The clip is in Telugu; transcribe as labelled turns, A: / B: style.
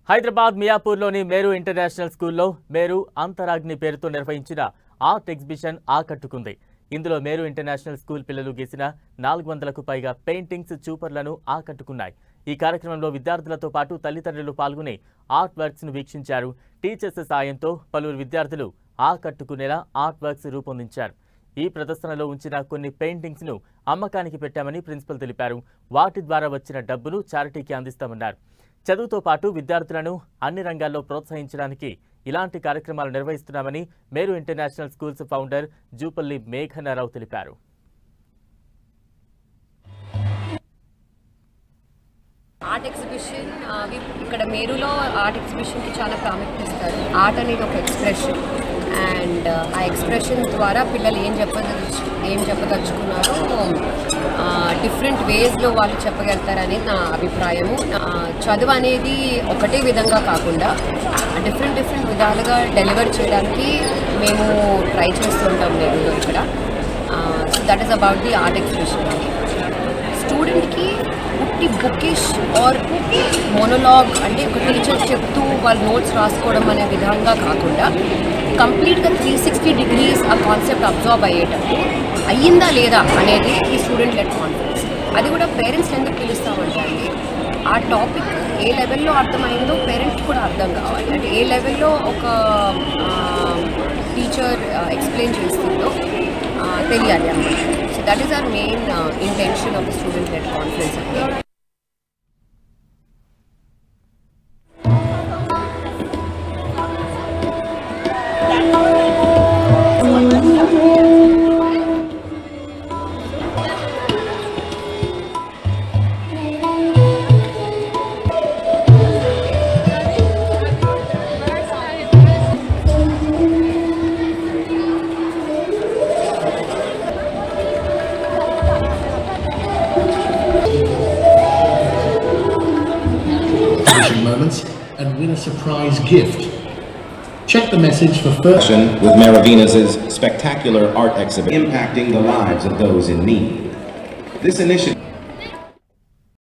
A: హైదరాబాద్ మియాపూర్లోని మేరు ఇంటర్నేషనల్ స్కూల్లో మేరు అంతరాగ్ని పేరుతో నిర్వహించిన ఆర్ట్ ఎగ్జిబిషన్ ఆకట్టుకుంది. ఇందులో మేరు ఇంటర్నేషనల్ స్కూల్ పిల్లలు గీసిన 400కు పైగా పెయింటింగ్స్ చూపర్లను ఆకట్టుకున్నాయి. ఈ కార్యక్రమంలో విద్యార్థులతో పాటు తల్లిదండ్రులు పాల్గొని ఆర్ట్ వర్క్స్ ను వీక్షించారు. టీచర్స్ సాయంతో పలువురు విద్యార్థులు ఆకట్టుకునేలా ఆర్ట్ వర్క్స్ రూపొందించారు. ఈ ప్రదర్శనలో ఉంచిన కొన్ని పెయింటింగ్స్ ను అమ్మకానికి పెట్టామని ప్రిన్సిపల్ తెలిపారు. వాటి ద్వారా వచ్చిన డబ్బును చారిటీకి అందిస్తామన్నారు. చదువుతో పాటు విద్యార్థులను అన్ని రంగాల్లో ప్రోత్సహించడానికి ఇలాంటి కార్యక్రమాలు నిర్వహిస్తున్నామని మేరు ఇంటర్నేషనల్ స్కూల్స్ ఫౌండర్ జూపల్లి మేఘనారావు తెలిపారు.
B: ఆర్ట్ ఎగ్జిబిషన్ ఇక్కడ మేరులో ఆర్ట్ ఎగ్జిబిషన్కి చాలా ప్రాముఖ్యత ఇస్తారు. ఆర్ట్ అనేది ఒక ఎక్స్ప్రెషన్ అండ్ ఆ ఎక్స్ప్రెషన్ ద్వారా పిల్లలు ఏం చెప్పదలుచుకున్నారో డిఫరెంట్ వేస్లో వాళ్ళు చెప్పగలుగుతారనేది నా అభిప్రాయము. చదువు అనేది ఒకటే విధంగా కాకుండా డిఫరెంట్ విధాలుగా డెలివర్ చేయడానికి మేము ట్రై చేస్తుంటాం మేరులో ఇక్కడ. So that is about the art exhibition. స్టూడెంట్కి బుకిష్ ఆర్ మోనోలాగ్ అంటే ఒక టీచర్ చెప్తూ వాళ్ళు నోట్స్ రాసుకోవడం అనే విధంగా కాకుండా కంప్లీట్గా 360 degrees ఆ కాన్సెప్ట్ అబ్జర్వ్ అయ్యేటప్పుడు అయ్యిందా లేదా అనేది ఈ స్టూడెంట్ లెడ్ కాన్ఫిడెన్స్. అది కూడా పేరెంట్స్ ఎందుకు పిలుస్తామంటే అండి ఆ టాపిక్ ఏ లెవెల్లో అర్థమైందో పేరెంట్స్ కూడా అర్థం కావాలి. అంటే ఏ లెవెల్లో ఒక టీచర్ ఎక్స్ప్లెయిన్ చేస్తుందో తెలియాలి అన్నమాట. So that is our main intention of student lead conference అండి.
C: moments and win a surprise gift. Check the message for first
D: with Maravenas's spectacular art exhibit impacting the lives of those in need. This initiative